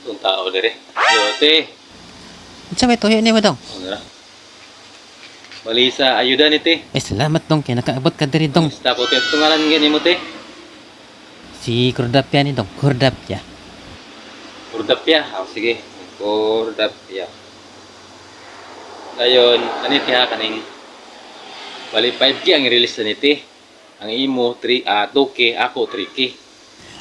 Itong tao dire. Yo, te. Sa may tuyo ni mo dong. Ano na? Malisa, ayuda ni te. Ay salamat dong kaya nakaabot ka diri dong. Basta ko te. Ito ngalan nga ni mo te. Si Kordapya ni dong, Kordapya. Kordapya. Sige. Kordapya. Ngayon, kanit ha, kaning bali 5K ang release na niti. Ang imo 2K, ako 3K.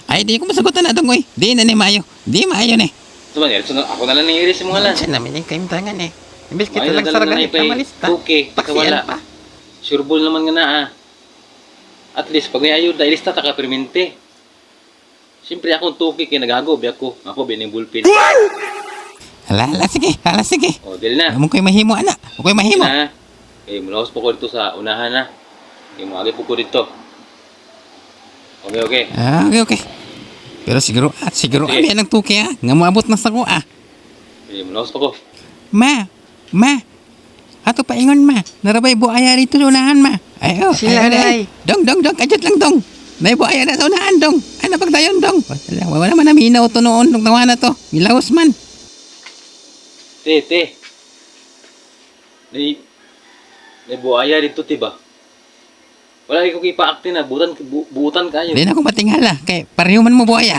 Ay di ko masagutan na dong oy. Di na ni maayo. Di maayo ni. So man, so, ako na lang ni-release mo ngalan. Siya namin yung kaimtangan eh. Imbes kita Ay, lang nadala saragan na kita malista. 2K, wala. Paksiyan pa. Sureball naman nga na At least, pag may ayuda, ilista ta ka permente. Siyempre akong 2K kaya nagagob ako. Ako, bining bullpen. Hala, sige. O, dili na. Among ko'y mahimo, ana. Ako ko'y mahimo. Na. Okay, mulawas po ko dito sa unahan na. Okay, magi po ko dito. Okay. Ah, okay. Pero siguro Sige. abi ang tuki ah. Nga moabot na sa ko ah. Okay, mulawas po ko. Ma. Ato pa ingon ma. Narabay buaya rito sa unahan ma. Ay oh. Sila, day. Dong, kajut lang dong. May buaya na sa unahan dong. Ano pagdayon dong? Wala man naminaw to noon nung tawa na to. Milaos man. Te. May buhaya dito, tiba. Wala ko ipa-actin na. Buutan kayo. Di na ako matingala. Kay pareho man mo buaya.